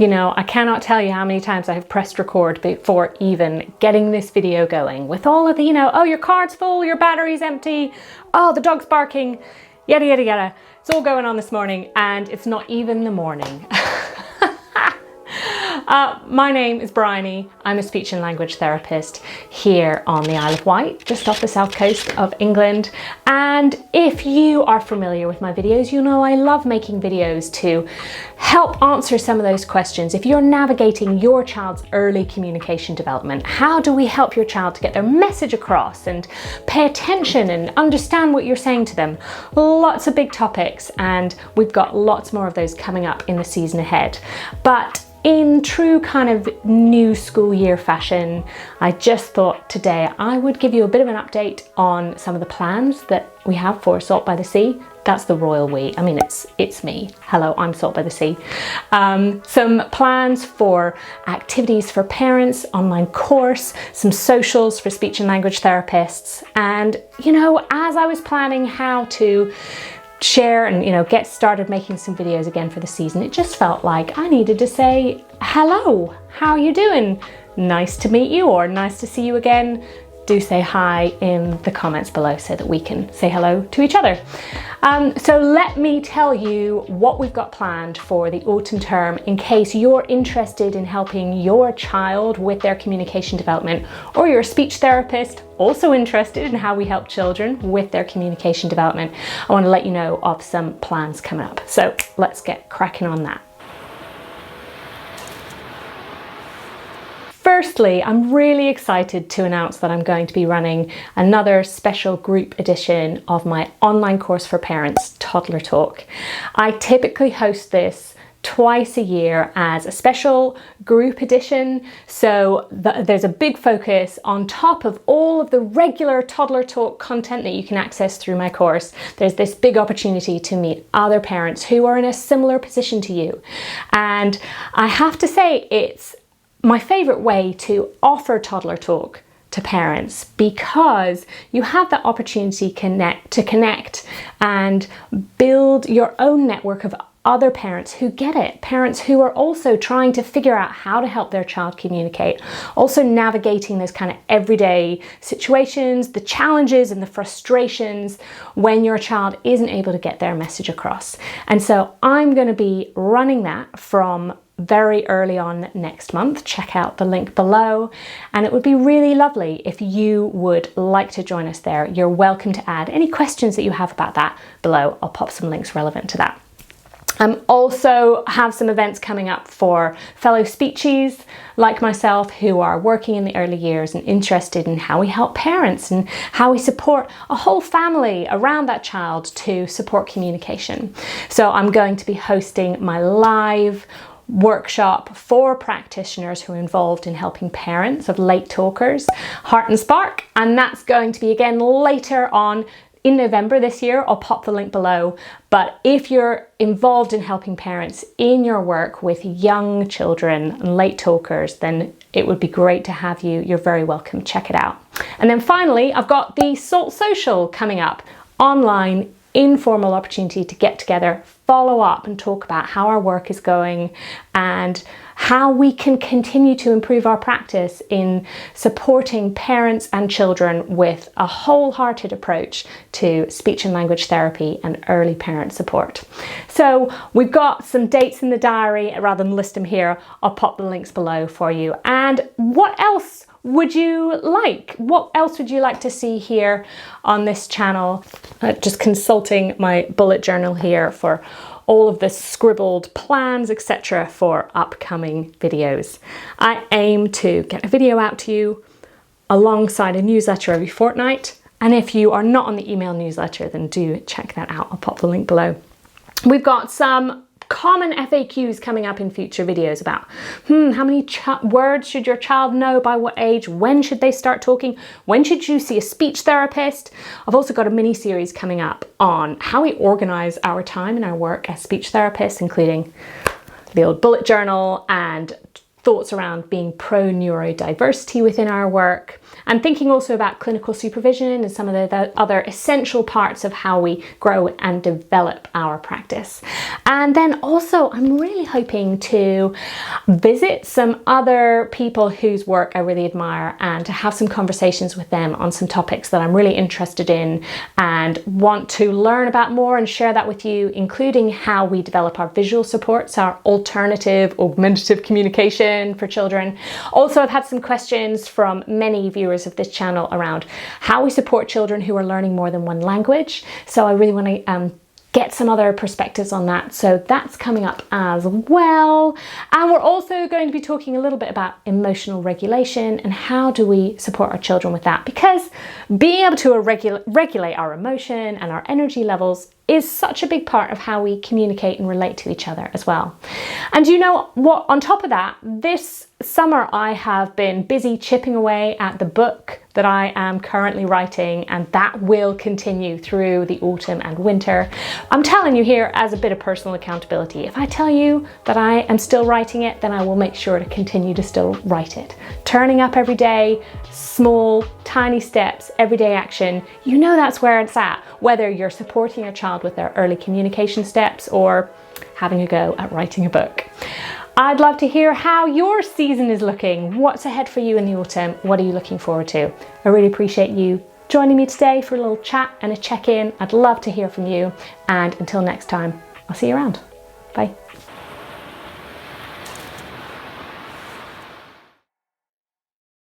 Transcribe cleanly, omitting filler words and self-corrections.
You know, I cannot tell you how many times I have pressed record before even getting this video going with all of the, you know, oh, your card's full, your battery's empty, oh, the dog's barking, yada, yada, yada. It's all going on this morning and it's not even the morning. My name is Bryony. I'm a speech and language therapist here on the Isle of Wight, just off the south coast of England. And if you are familiar with my videos, you know I love making videos to help answer some of those questions. If you're navigating your child's early communication development, how do we help your child to get their message across and pay attention and understand what you're saying to them? Lots of big topics, and we've got lots more of those coming up in the season ahead. But in true kind of new school year fashion, I just thought today I would give you a bit of an update on some of the plans that we have for Salt by the Sea. That's the royal we. I mean, it's me. Hello, I'm Salt by the Sea. Some plans for activities for parents, online course, some socials for speech and language therapists. And, you know, as I was planning how to share and, you know, get started making some videos again for the season, it just felt like I needed to say hello. How are you doing? Nice to meet you, or nice to see you again. Do say hi in the comments below so that we can say hello to each other. So let me tell you what we've got planned for the autumn term in case you're interested in helping your child with their communication development, or you're a speech therapist also interested in how we help children with their communication development. I want to let you know of some plans coming up. So let's get cracking on that. Firstly, I'm really excited to announce that I'm going to be running another special group edition of my online course for parents, Toddler Talk. I typically host this twice a year as a special group edition, so there's a big focus on top of all of the regular Toddler Talk content that you can access through my course. There's this big opportunity to meet other parents who are in a similar position to you. And I have to say, it's my favorite way to offer Toddler Talk to parents, because you have that opportunity to connect and build your own network of other parents who get it, parents who are also trying to figure out how to help their child communicate, also navigating those kind of everyday situations, the challenges and the frustrations when your child isn't able to get their message across. And so I'm going to be running that from very early on next month. Check out the link below, and it would be really lovely if you would like to join us there. You're welcome to add any questions that you have about that below. I'll pop some links relevant to that. Also have some events coming up for fellow speechies like myself who are working in the early years and interested in how we help parents and how we support a whole family around that child to support communication. So I'm going to be hosting my live workshop for practitioners who are involved in helping parents of late talkers, Heart and Spark, and that's going to be again later on in November this year. I'll pop the link below. But if you're involved in helping parents in your work with young children and late talkers, then it would be great to have you. You're very welcome. Check it out. And then finally, I've got the Salt Social coming up, online informal opportunity to get together, follow up and talk about how our work is going and how we can continue to improve our practice in supporting parents and children with a wholehearted approach to speech and language therapy and early parent support. So we've got some dates in the diary. Rather than list them here, I'll pop the links below for you. And what else would you like? What else would you like to see here on this channel? Just consulting my bullet journal here for all of the scribbled plans, etc. for upcoming videos. I aim to get a video out to you alongside a newsletter every fortnight. And if you are not on the email newsletter, then do check that out. I'll pop the link below. We've got some common FAQs coming up in future videos about how many words should your child know by what age, when should they start talking, when should you see a speech therapist. I've also got a mini series coming up on how we organize our time and our work as speech therapists, including the old bullet journal and thoughts around being pro-neurodiversity within our work, and thinking also about clinical supervision and some of the other essential parts of how we grow and develop our practice. And then also I'm really hoping to visit some other people whose work I really admire and to have some conversations with them on some topics that I'm really interested in and want to learn about more and share that with you, including how we develop our visual supports, our alternative augmentative communication for children. Also, I've had some questions from many viewers of this channel around how we support children who are learning more than one language. So I really want to get some other perspectives on that. So that's coming up as well. And we're also going to be talking a little bit about emotional regulation and how do we support our children with that, because being able to regulate our emotion and our energy levels is such a big part of how we communicate and relate to each other as well. And you know what, on top of that, this summer I have been busy chipping away at the book that I am currently writing, and that will continue through the autumn and winter. I'm telling you here as a bit of personal accountability. If I tell you that I am still writing it, then I will make sure to continue to still write it. Turning up every day, small, tiny steps, everyday action, you know that's where it's at, whether you're supporting your child with their early communication steps or having a go at writing a book. I'd love to hear how your season is looking. What's ahead for you in the autumn? What are you looking forward to? I really appreciate you joining me today for a little chat and a check-in. I'd love to hear from you. And until next time, I'll see you around. Bye.